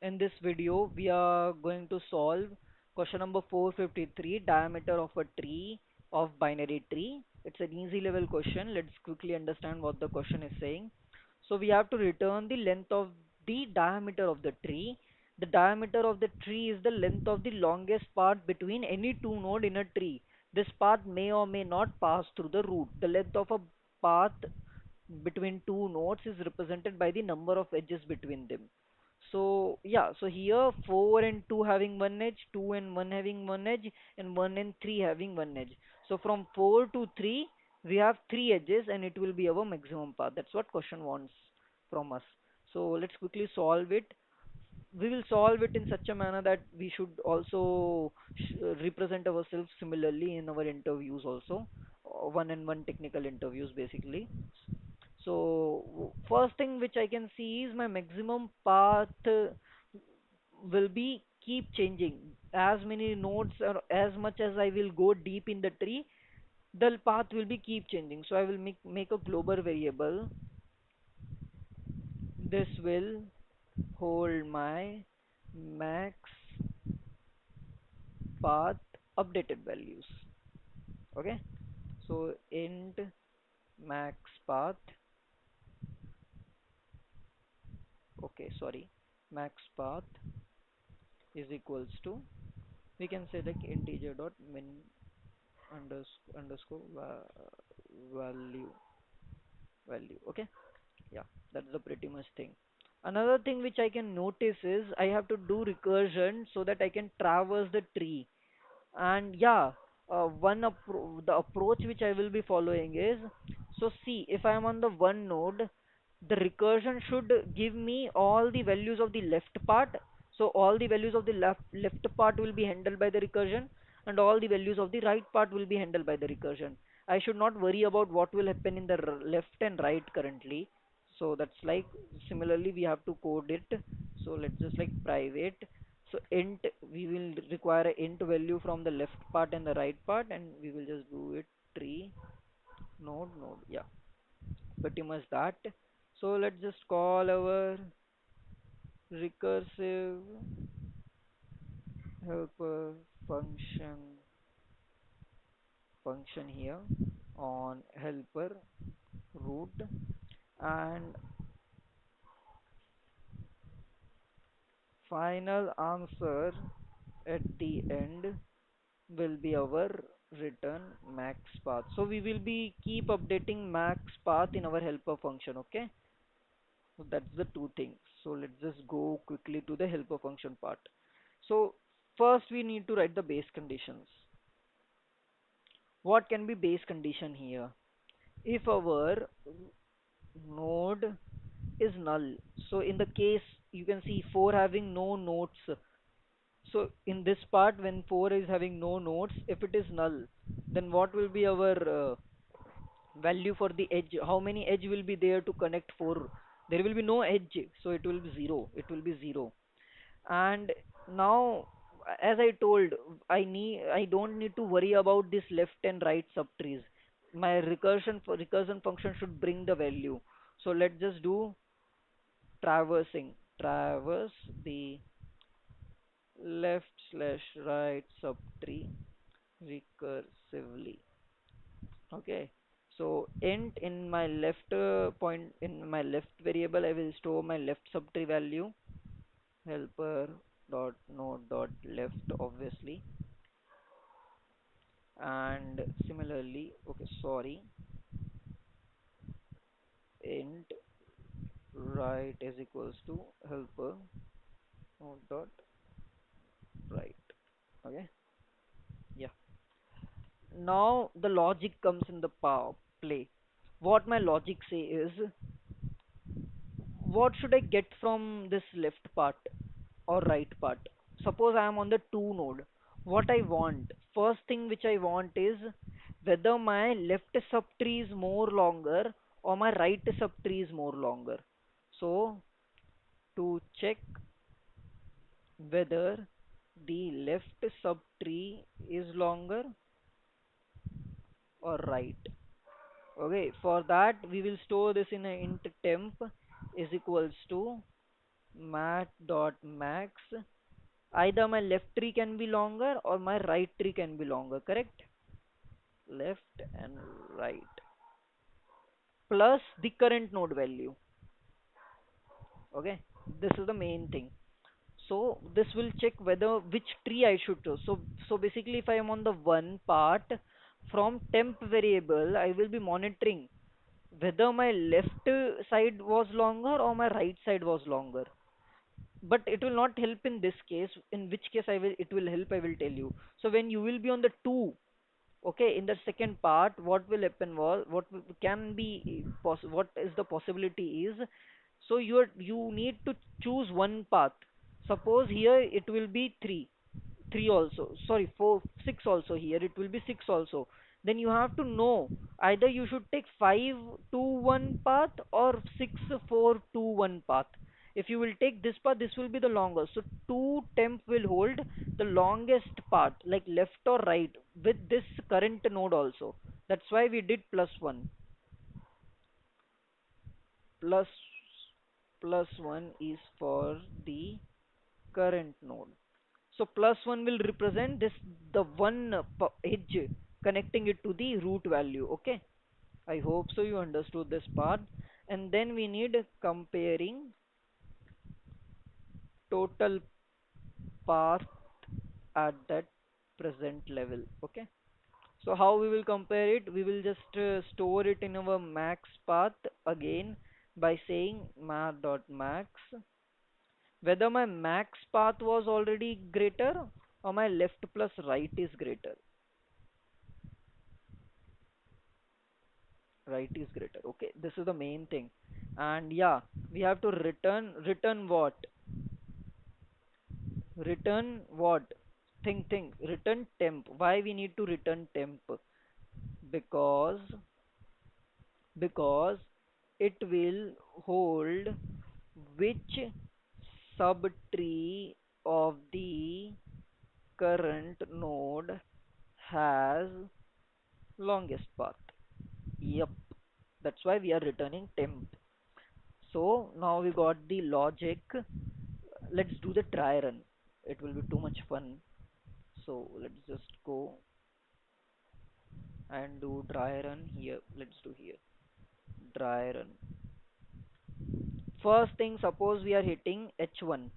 In this video, we are going to solve question number 453, diameter of a tree of binary tree. It's an easy level question. Let's quickly understand what the question is saying. So we have to return the length of the diameter of the tree. The diameter of the tree is the length of the longest path between any two nodes in a tree. This path may or may not pass through the root. The length of a path between two nodes is represented by the number of edges between them. So yeah, so here 4 and 2 having one edge, 2 and 1 having one edge, and 1 and 3 having one edge. So from 4 to 3, we have 3 edges and it will be our maximum path. That's what question wants from us. So let's quickly solve it. We will solve it in such a manner that we should also represent ourselves similarly in our interviews also, one-on-one technical interviews basically. So first thing which I can see is my maximum path will be keep changing. As many nodes or as much as I will go deep in the tree, the path will be keep changing. So I will make a global variable. This will hold my max path updated values. Okay. So int max path. Okay, sorry. Max path is equals to, we can say like integer dot min underscore value value. Okay, yeah, that's the pretty much thing. Another thing which I can notice is I have to do recursion so that I can traverse the tree. And yeah, the approach which I will be following is, so see, if I am on the one node, the recursion should give me all the values of the left part. So all the values of the left part will be handled by the recursion, and all the values of the right part will be handled by the recursion. I should not worry about what will happen in the left and right currently. So that's like, similarly we have to code it. So let's just like private, so int, we will require a int value from the left part and the right part, and we will just do it tree node. Yeah, pretty much that. So let's just call our recursive helper function here on helper root, and final answer at the end will be our return max path. So we will be keep updating max path in our helper function. Okay, so that's the two things. So let's just go quickly to the helper function part. So first we need to write the base conditions. What can be base condition here? If our node is null, so in the case you can see 4 having no nodes. So in this part, when 4 is having no nodes, if it is null, then what will be our value for the edge? How many edge will be there to connect 4? There will be no edge, so it will be 0. It will be 0. And now, as I told, I don't need to worry about this left and right subtrees. My recursion function should bring the value. So let's just do traverse the left slash right subtree recursively. Okay, so int in my left point, in my left variable I will store my left subtree value, helper dot node dot left obviously. And similarly, okay, sorry, int right is equals to helper node dot right. Okay, yeah. Now the logic comes in the play. What my logic say is, what should I get from this left part or right part? Suppose I am on the 2 node. What I want, first thing which I want is whether my left subtree is more longer or my right subtree is more longer. So to check whether the left subtree is longer or right. Okay, for that we will store this in a int temp is equals to mat dot max. Either my left tree can be longer or my right tree can be longer, correct? Left and right plus the current node value. Okay, this is the main thing. So this will check whether which tree I should choose. So basically, if I am on the one part from temp variable, I will be monitoring whether my left side was longer or my right side was longer. But it will not help in this case. In which case I will it will help, I will tell you. So when you will be on the two, okay, in the second part, what will happen was can be what is the possibility is, so you need to choose one path. Suppose here it will be 3, 3 also, sorry, 4, 6 also, here it will be 6 also. Then you have to know either you should take 5 to 1 path or 6 4 to 1 path. If you will take this path, this will be the longest. So 2 temp will hold the longest path, like left or right, with this current node also. That's why we did plus 1. Plus plus 1 is for the current node. So plus 1 will represent this, the one edge connecting it to the root value. Okay, I hope so you understood this part. And then we need comparing total path at that present level. Okay, so how we will compare it? We will just store it in our max path again by saying math.max, whether my max path was already greater or my left plus right is greater. Right is greater. Okay, this is the main thing. And yeah, we have to return what? Return what? Think. Return temp. Why we need to return temp? Because because it will hold which subtree of the current node has longest path. Yep. That's why we are returning temp. So now we got the logic. Let's do the dry run. It will be too much fun. So let's just go and do dry run here. Let's do here. Dry run. First thing, suppose we are hitting H1.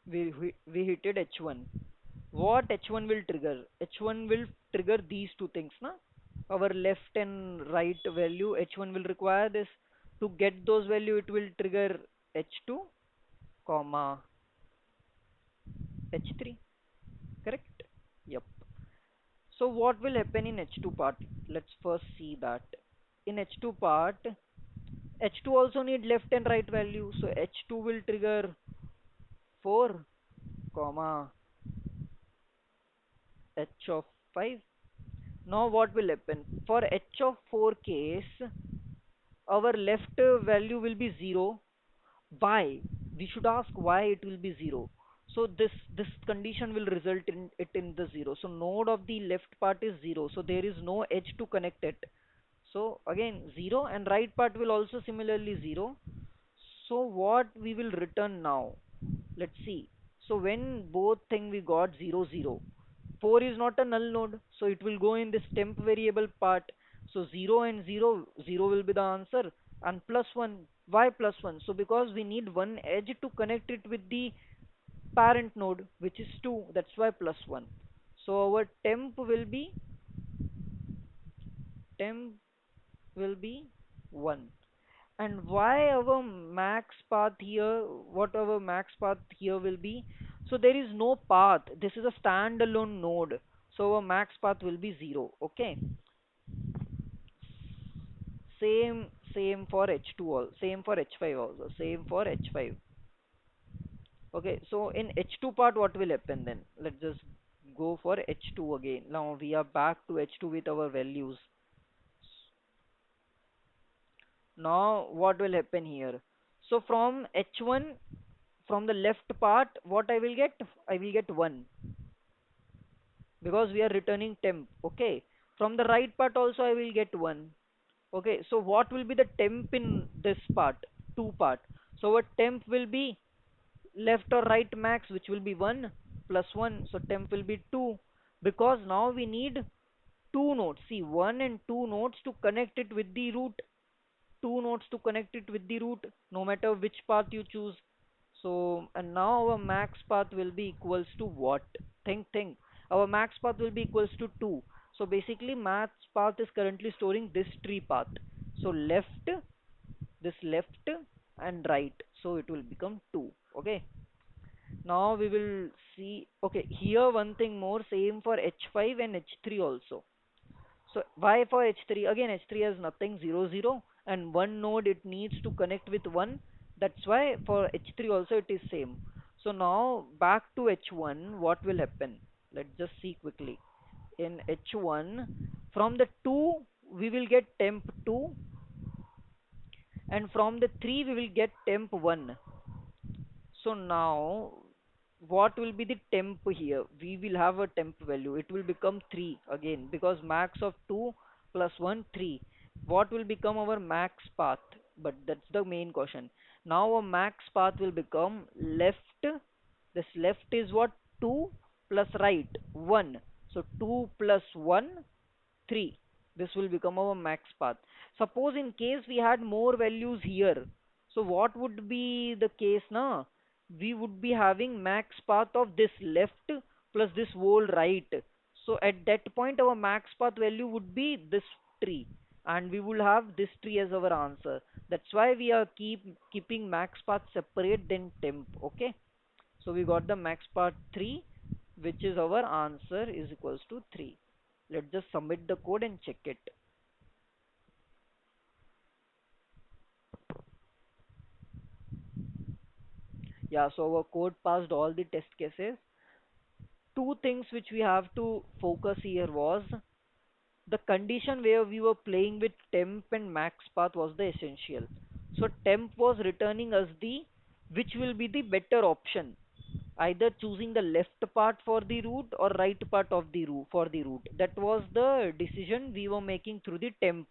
We hit it H1. What H1 will trigger? H1 will trigger these two things, na? Our left and right value, H1 will require this. To get those value, it will trigger H2, comma H3. Correct? Yep. So what will happen in H2 part? Let's first see that. In H2 part, H2 also need left and right value. So H2 will trigger 4, comma H of 5. Now what will happen? For H of 4 case, our left value will be 0. Why? We should ask why it will be 0. So this condition will result in it in the 0. So node of the left part is 0. So there is no edge to connect it. So again 0, and right part will also similarly 0. So what we will return now? Let's see. So when both thing we got 0 0, 4 is not a null node, so it will go in this temp variable part. So 0 and 0, 0 will be the answer, and plus 1. Why plus 1? So because we need one edge to connect it with the parent node, which is 2. That's why plus 1. So our temp will be 1. And why our max path here, what our max path here will be? So there is no path. This is a standalone node. So our max path will be 0. Okay. Same for H2 also. Same for H5 also. Same for H5. Okay. So in H2 part, what will happen then? Let's just go for H2 again. Now we are back to H2 with our values. Now what will happen here? So from H1, from the left part, what I will get? I will get 1, because we are returning temp. Okay. From the right part also I will get 1. Okay, so what will be the temp in this part? 2 part. So our temp will be left or right max, which will be 1 plus 1. So temp will be 2, because now we need two nodes. See, 1 and 2 nodes to connect it with the root. Two nodes to connect it with the root, no matter which path you choose. So, and now our max path will be equals to what? Think. Our max path will be equals to 2. So basically, max path is currently storing this tree path. So left, this left and right. So it will become 2. Okay. Now we will see. Okay, here one thing more, same for H5 and H3 also. So why for H3? Again, H3 has nothing, 0, 0, and one node it needs to connect with 1. That's why for H3 also it is same. So now back to H1, what will happen? Let's just see quickly. In H1, from the 2, we will get temp 2, and from the 3, we will get temp 1. So now, what will be the temp here? We will have a temp value. It will become 3 again, because max of 2 plus 1, 3. What will become our max path? But that's the main question. Now, a max path will become left. This left is what? 2 plus right, 1. So 2 plus 1, 3. This will become our max path. Suppose in case we had more values here, so what would be the case now? We would be having max path of this left plus this whole right. So at that point our max path value would be this tree, and we will have this tree as our answer. That's why we are keeping max path separate than temp. Okay, so we got the max path 3, which is our answer is equals to 3. Let's just submit the code and check it. Yeah, so our code passed all the test cases. Two things which we have to focus here was the condition where we were playing with temp and max path was the essential. So temp was returning us the which will be the better option, either choosing the left part for the route or right part of the route for the route. That was the decision we were making through the temp,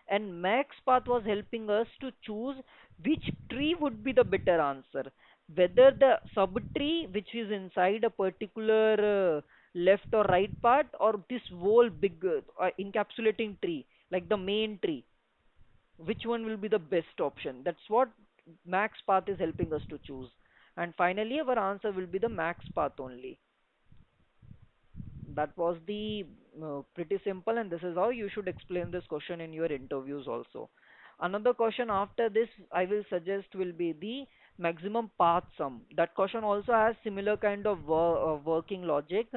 and max path was helping us to choose which tree would be the better answer, whether the subtree which is inside a particular left or right part, or this whole big encapsulating tree like the main tree, which one will be the best option. That's what max path is helping us to choose. And finally, our answer will be the max path only. That was the pretty simple, and this is how you should explain this question in your interviews also. Another question after this I will suggest will be the maximum path sum. That question also has similar kind of working logic.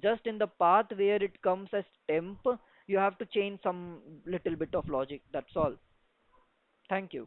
Just in the path where it comes as temp, you have to change some little bit of logic. That's all. Thank you.